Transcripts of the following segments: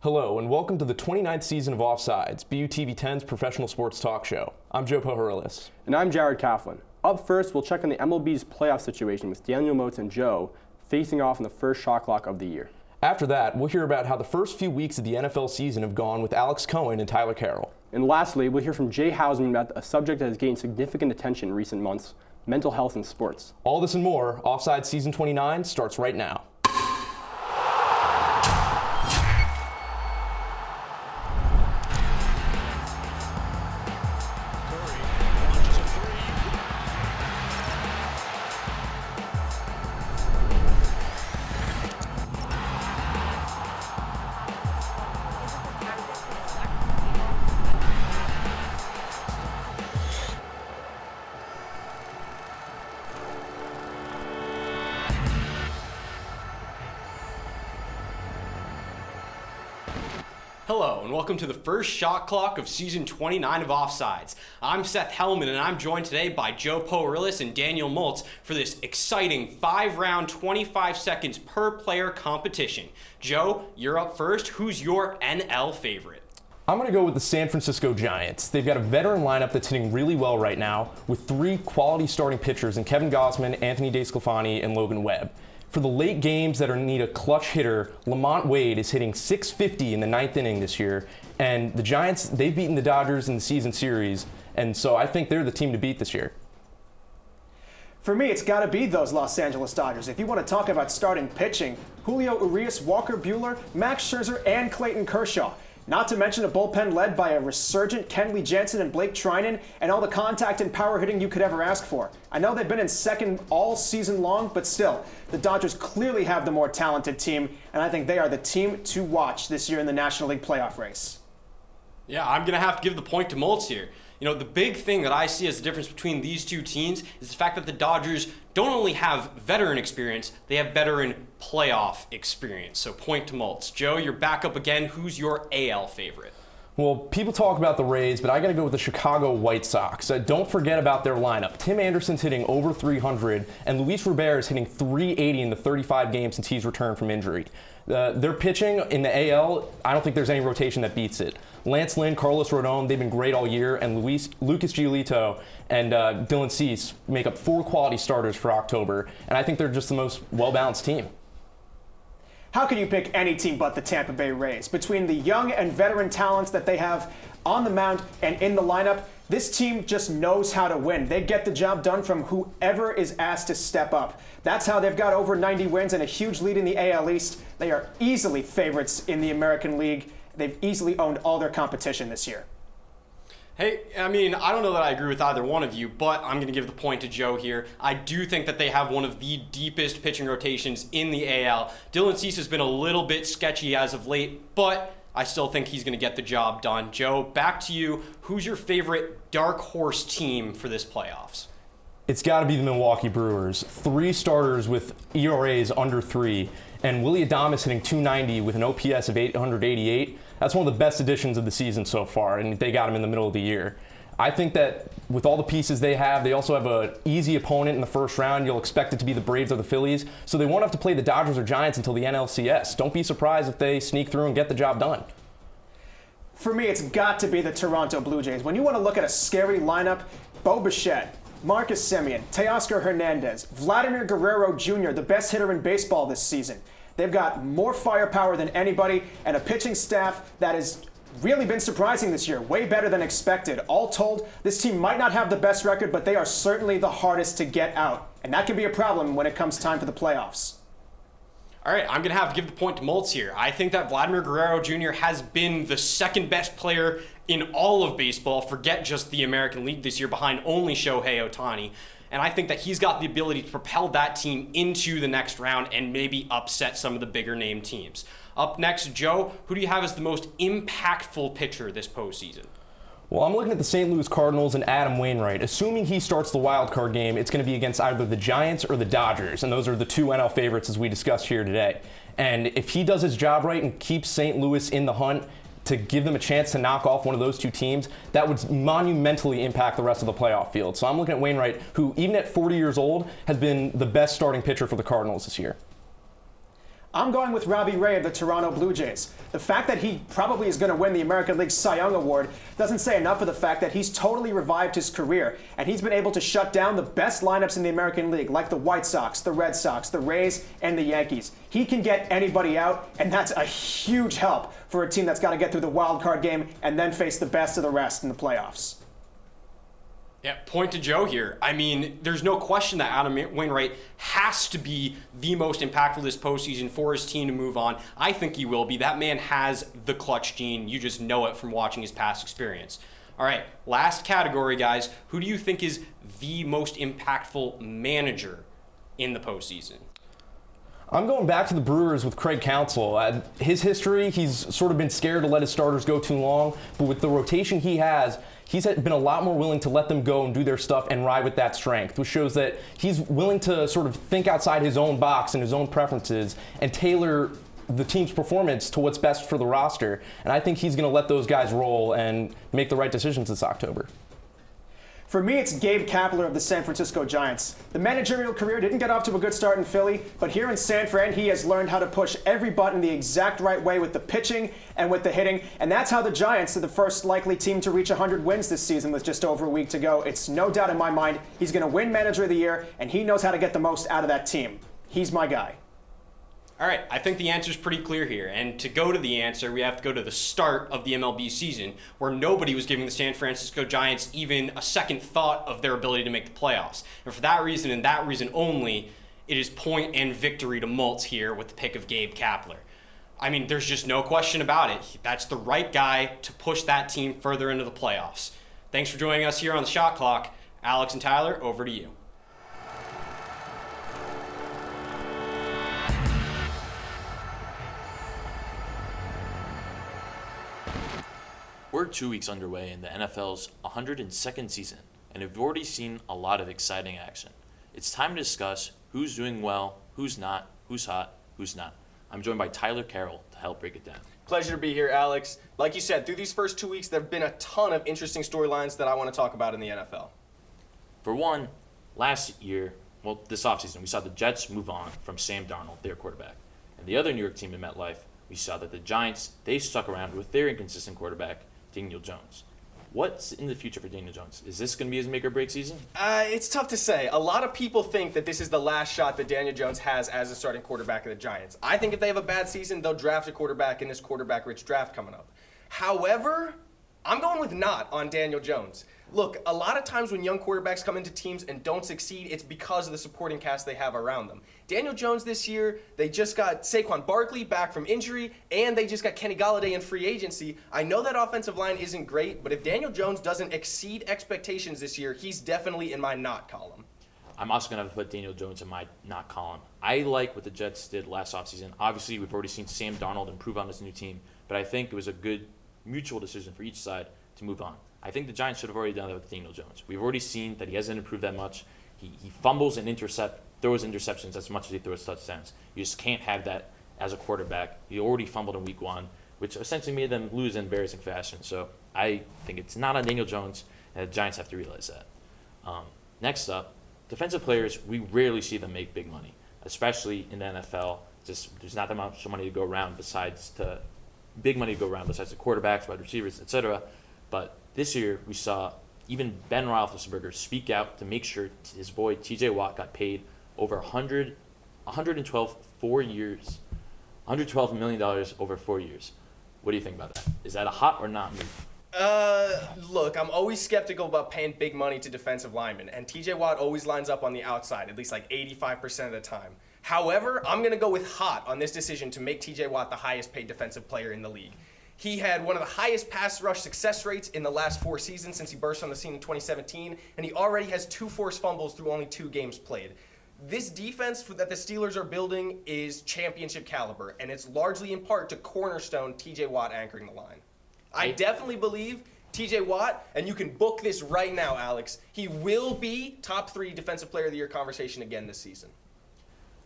Hello, and welcome to the 29th season of Offsides, BUTV10's professional sports talk show. I'm Joe Pohoryles. And I'm Jared Coughlin. Up first, we'll check on the MLB's playoff situation with Daniel Multz and Joe facing off in the first shot clock of the year. After that, we'll hear about how the first few weeks of the NFL season have gone with Alex Cohen and Tyler Carroll. And lastly, we'll hear from J Housman about a subject that has gained significant attention in recent months, mental health in sports. All this and more, Offsides Season 29 starts right now. Hello, and welcome to the first shot clock of Season 29 of Offsides. I'm Seth Hellman, and I'm joined today by Joe Pohoryles and Daniel Multz for this exciting 5-round, 25 seconds per player competition. Joe, you're up first. Who's your NL favorite? I'm going to go with the San Francisco Giants. They've got a veteran lineup that's hitting really well right now with three quality starting pitchers in Kevin Gausman, Anthony DeSclafani, and Logan Webb. For the late games that need a clutch hitter, Lamont Wade is hitting .650 in the ninth inning this year. And the Giants, they've beaten the Dodgers in the season series. And so I think they're the team to beat this year. For me, it's got to be those Los Angeles Dodgers. If you want to talk about starting pitching, Julio Urias, Walker Buehler, Max Scherzer, and Clayton Kershaw. Not to mention a bullpen led by a resurgent Kenley Jansen and Blake Trinan, and all the contact and power hitting you could ever ask for. I know they've been in second all season long, but still, the Dodgers clearly have the more talented team, and I think they are the team to watch this year in the National League playoff race. Yeah, I'm going to have to give the point to Multz here. You know, the big thing that I see as the difference between these two teams is the fact that the Dodgers don't only have veteran experience, they have veteran playoff experience. So point to Multz. Joe, you're back up again. Who's your AL favorite? Well, people talk about the Rays, but I got to go with the Chicago White Sox. Don't forget about their lineup. Tim Anderson's hitting over 300, and Luis Robert is hitting 380 in the 35 games since he's returned from injury. Their pitching in the AL, I don't think there's any rotation that beats it. Lance Lynn, Carlos Rodon, they've been great all year, and Lucas Giolito and Dylan Cease make up 4 quality starters for October, and I think they're just the most well-balanced team. How can you pick any team but the Tampa Bay Rays? Between the young and veteran talents that they have on the mound and in the lineup, this team just knows how to win. They get the job done from whoever is asked to step up. That's how they've got over 90 wins and a huge lead in the AL East. They are easily favorites in the American League. They've easily owned all their competition this year. Hey, I mean, I don't know that I agree with either one of you, but I'm going to give the point to Joe here. I do think that they have one of the deepest pitching rotations in the AL. Dylan Cease has been a little bit sketchy as of late, but I still think he's going to get the job done. Joe, back to you. Who's your favorite dark horse team for this playoffs? It's got to be the Milwaukee Brewers. 3 starters with ERAs under 3, and Willy Adames hitting .290 with an OPS of 888. That's one of the best additions of the season so far, and they got him in the middle of the year. I think that with all the pieces they also have an easy opponent in the first round. You'll expect it to be the Braves or the Phillies, so they won't have to play the Dodgers or Giants until the NLCS. Don't be surprised if they sneak through and get the job done. For me, it's got to be the Toronto Blue Jays. When you want to look at a scary lineup, Bo Bichette, Marcus Semien, Teoscar Hernandez, Vladimir Guerrero Jr., the best hitter in baseball this season. They've got more firepower than anybody and a pitching staff that has really been surprising this year, way better than expected. All told, this team might not have the best record, but they are certainly the hardest to get out. And that can be a problem when it comes time for the playoffs. All right, I'm going to have to give the point to Multz here. I think that Vladimir Guerrero Jr. has been the second best player in all of baseball, forget just the American League this year, behind only Shohei Ohtani. And I think that he's got the ability to propel that team into the next round and maybe upset some of the bigger name teams. Up next, Joe, who do you have as the most impactful pitcher this postseason? Well, I'm looking at the St. Louis Cardinals and Adam Wainwright. Assuming he starts the wild card game, it's going to be against either the Giants or the Dodgers, and those are the 2 NL favorites as we discussed here today. And if he does his job right and keeps St. Louis in the hunt to give them a chance to knock off one of those 2 teams, that would monumentally impact the rest of the playoff field. So I'm looking at Wainwright, who even at 40 years old has been the best starting pitcher for the Cardinals this year. I'm going with Robbie Ray of the Toronto Blue Jays. The fact that he probably is going to win the American League Cy Young Award doesn't say enough of the fact that he's totally revived his career, and he's been able to shut down the best lineups in the American League, like the White Sox, the Red Sox, the Rays, and the Yankees. He can get anybody out, and that's a huge help for a team that's got to get through the wild card game and then face the best of the rest in the playoffs. Yeah, point to Joe here. I mean, there's no question that Adam Wainwright has to be the most impactful this postseason for his team to move on. I think he will be. That man has the clutch gene. You just know it from watching his past experience. All right, last category, guys. Who do you think is the most impactful manager in the postseason? I'm going back to the Brewers with Craig Counsell. His history, he's sort of been scared to let his starters go too long, but with the rotation he has, he's been a lot more willing to let them go and do their stuff and ride with that strength, which shows that he's willing to sort of think outside his own box and his own preferences and tailor the team's performance to what's best for the roster. And I think he's going to let those guys roll and make the right decisions this October. For me, it's Gabe Kapler of the San Francisco Giants. The managerial career didn't get off to a good start in Philly, but here in San Fran, he has learned how to push every button the exact right way with the pitching and with the hitting, and that's how the Giants are the first likely team to reach 100 wins this season with just over a week to go. It's no doubt in my mind he's going to win Manager of the Year, and he knows how to get the most out of that team. He's my guy. All right, I think the answer is pretty clear here. And to go to the answer, we have to go to the start of the MLB season, where nobody was giving the San Francisco Giants even a second thought of their ability to make the playoffs. And for that reason and that reason only, it is point and victory to Multz here with the pick of Gabe Kapler. I mean, there's just no question about it. That's the right guy to push that team further into the playoffs. Thanks for joining us here on the Shot Clock. Alex and Tyler, over to you. We're 2 weeks underway in the NFL's 102nd season, and we've already seen a lot of exciting action. It's time to discuss who's doing well, who's not, who's hot, who's not. I'm joined by Tyler Carroll to help break it down. Pleasure to be here, Alex. Like you said, through these first 2 weeks, there have been a ton of interesting storylines that I want to talk about in the NFL. For one, last year, this offseason, we saw the Jets move on from Sam Darnold, their quarterback. And the other New York team in MetLife, we saw that the Giants, they stuck around with their inconsistent quarterback, Daniel Jones. What's in the future for Daniel Jones? Is this going to be his make or break season? It's tough to say. A lot of people think that this is the last shot that Daniel Jones has as a starting quarterback of the Giants. I think if they have a bad season, they'll draft a quarterback in this quarterback-rich draft coming up. However, I'm going with not on Daniel Jones. Look, a lot of times when young quarterbacks come into teams and don't succeed, it's because of the supporting cast they have around them. Daniel Jones this year, they just got Saquon Barkley back from injury, and they just got Kenny Golladay in free agency. I know that offensive line isn't great, but if Daniel Jones doesn't exceed expectations this year, he's definitely in my not column. I'm also going to have to put Daniel Jones in my not column. I like what the Jets did last offseason. Obviously, we've already seen Sam Darnold improve on his new team, but I think it was a good mutual decision for each side to move on. I think the Giants should have already done that with Daniel Jones. We've already seen that he hasn't improved that much. He fumbles and throws interceptions as much as he throws touchdowns. You just can't have that as a quarterback. He already fumbled in week 1, which essentially made them lose in embarrassing fashion. So I think it's not on Daniel Jones, and the Giants have to realize that. Next up, defensive players, we rarely see them make big money, especially in the NFL. There's not that much money to go around besides the quarterbacks, wide receivers, etc. But this year, we saw even Ben Roethlisberger speak out to make sure his boy T.J. Watt got paid over $112 million over 4 years. What do you think about that? Is that a hot or not move? Look, I'm always skeptical about paying big money to defensive linemen, and T.J. Watt always lines up on the outside, at least like 85% of the time. However, I'm going to go with hot on this decision to make T.J. Watt the highest paid defensive player in the league. He had one of the highest pass rush success rates in the last 4 seasons since he burst on the scene in 2017, and he already has 2 forced fumbles through only 2 games played. This defense that the Steelers are building is championship caliber, and it's largely in part to cornerstone T.J. Watt anchoring the line. I definitely believe T.J. Watt, and you can book this right now, Alex, he will be top 3 Defensive Player of the Year conversation again this season.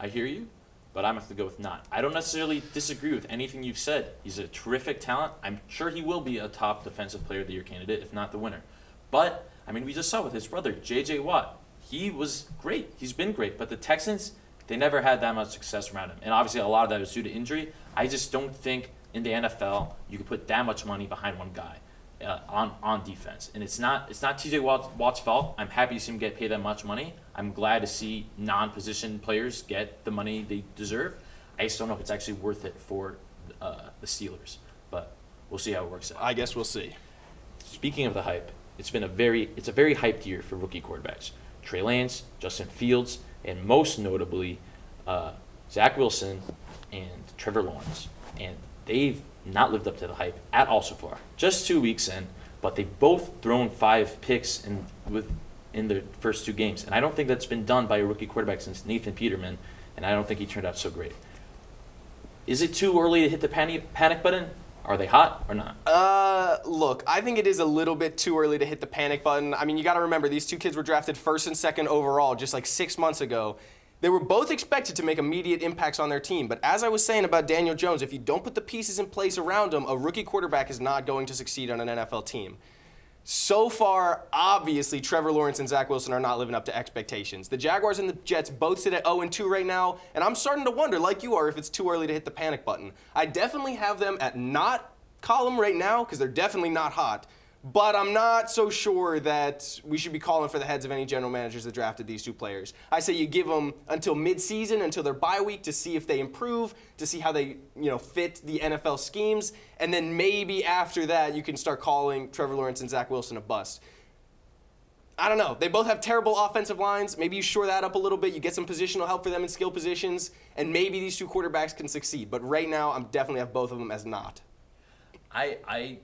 I hear you, but I'm going to have to go with not. I don't necessarily disagree with anything you've said. He's a terrific talent. I'm sure he will be a top Defensive Player of the Year candidate, if not the winner. But, I mean, we just saw with his brother, J.J. Watt. He was great. He's been great. But the Texans, they never had that much success around him. And obviously, a lot of that was due to injury. I just don't think in the NFL you could put that much money behind one guy on defense. And it's not TJ Watt's fault. I'm happy to see him get paid that much money. I'm glad to see non-position players get the money they deserve. I just don't know if it's actually worth it for the Steelers. But we'll see how it works out. I guess we'll see. Speaking of the hype, it's a very hyped year for rookie quarterbacks. Trey Lance, Justin Fields, and most notably, Zach Wilson and Trevor Lawrence. And they've not lived up to the hype at all so far. Just 2 weeks in, but they've both thrown 5 picks in their first 2 games. And I don't think that's been done by a rookie quarterback since Nathan Peterman, and I don't think he turned out so great. Is it too early to hit the panic button? Are they hot or not? Look, I think it is a little bit too early to hit the panic button. I mean, you got to remember, these 2 kids were drafted 1st and 2nd overall just like 6 months ago. They were both expected to make immediate impacts on their team. But as I was saying about Daniel Jones, if you don't put the pieces in place around him, a rookie quarterback is not going to succeed on an NFL team. So far, obviously, Trevor Lawrence and Zach Wilson are not living up to expectations. The Jaguars and the Jets both sit at 0-2 right now, and I'm starting to wonder, like you are, if it's too early to hit the panic button. I definitely have them at not column right now, because they're definitely not hot, but I'm not so sure that we should be calling for the heads of any general managers that drafted these 2 players. I say you give them until mid-season, until their bye week, to see if they improve, to see how they fit the NFL schemes, and then maybe after that you can start calling Trevor Lawrence and Zach Wilson a bust. I don't know. They both have terrible offensive lines. Maybe you shore that up a little bit. You get some positional help for them in skill positions, and maybe these 2 quarterbacks can succeed. But right now, I'm definitely have both of them as not. I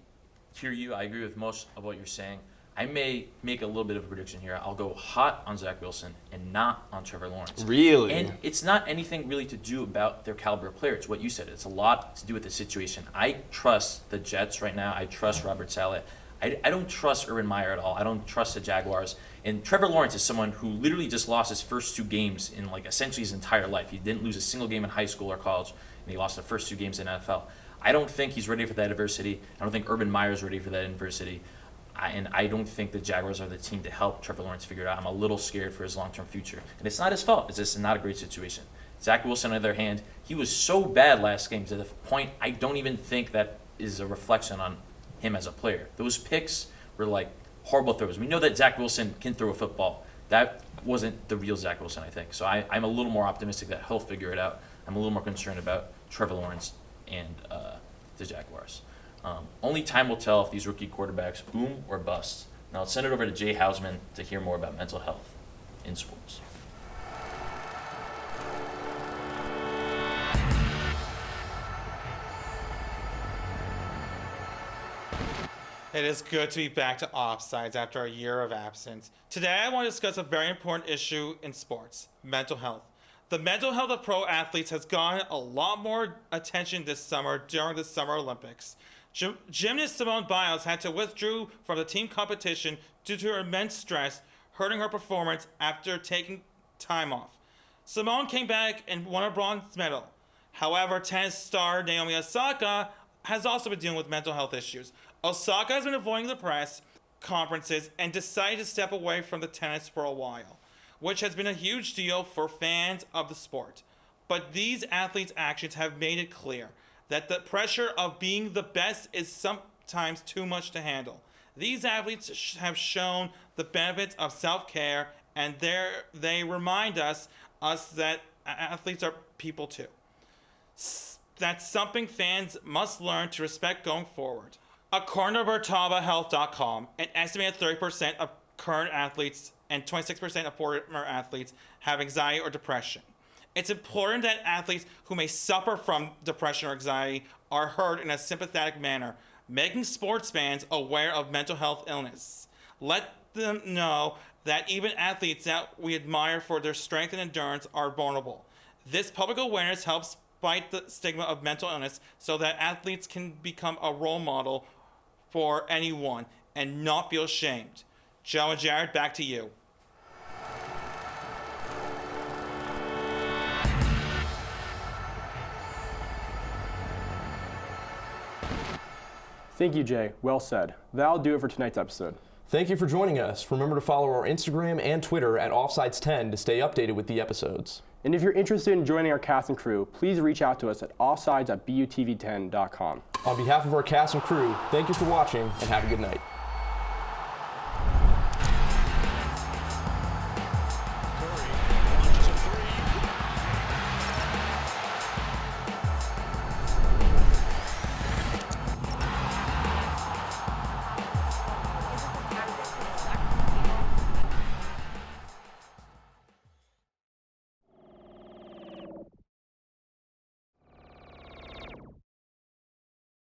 hear you. I agree with most of what you're saying. I may make a little bit of a prediction here. I'll go hot on Zach Wilson and not on Trevor Lawrence. Really? And it's not anything really to do about their caliber of player. It's what you said. It's a lot to do with the situation. I trust the Jets right now. I trust Robert Saleh. I don't trust Urban Meyer at all. I don't trust the Jaguars. And Trevor Lawrence is someone who literally just lost his first 2 games in essentially his entire life. He didn't lose a single game in high school or college, and he lost the first 2 games in NFL. I don't think he's ready for that adversity. I don't think Urban Meyer's ready for that adversity. And I don't think the Jaguars are the team to help Trevor Lawrence figure it out. I'm a little scared for his long-term future. And it's not his fault. It's just not a great situation. Zach Wilson, on the other hand, he was so bad last game to the point I don't even think that is a reflection on him as a player. Those picks were horrible throws. We know that Zach Wilson can throw a football. That wasn't the real Zach Wilson, I think. So I'm a little more optimistic that he'll figure it out. I'm a little more concerned about Trevor Lawrence and the Jaguars. Only time will tell if these rookie quarterbacks boom or bust. Now let's send it over to J Housman to hear more about mental health in sports. It is good to be back to Offsides after a year of absence. Today I want to discuss a very important issue in sports, mental health. The mental health of pro athletes has gotten a lot more attention this summer during the Summer Olympics. Gymnast Simone Biles had to withdraw from the team competition due to her immense stress, hurting her performance after taking time off. Simone came back and won a bronze medal. However, tennis star Naomi Osaka has also been dealing with mental health issues. Osaka has been avoiding the press conferences and decided to step away from the tennis for a while, which has been a huge deal for fans of the sport. But these athletes' actions have made it clear that the pressure of being the best is sometimes too much to handle. These athletes have shown the benefits of self-care, and they remind us that athletes are people too. That's something fans must learn to respect going forward. According to BertavaHealth.com, an estimated 30% of current athletes and 26% of former athletes have anxiety or depression. It's important that athletes who may suffer from depression or anxiety are heard in a sympathetic manner, making sports fans aware of mental health illness. Let them know that even athletes that we admire for their strength and endurance are vulnerable. This public awareness helps fight the stigma of mental illness so that athletes can become a role model for anyone and not feel ashamed. Joe and Jared, back to you. Thank you, Jay. Well said. That'll do it for tonight's episode. Thank you for joining us. Remember to follow our Instagram and Twitter at Offsides10 to stay updated with the episodes. And if you're interested in joining our cast and crew, please reach out to us at offsides@butv10.com. On behalf of our cast and crew, thank you for watching and have a good night.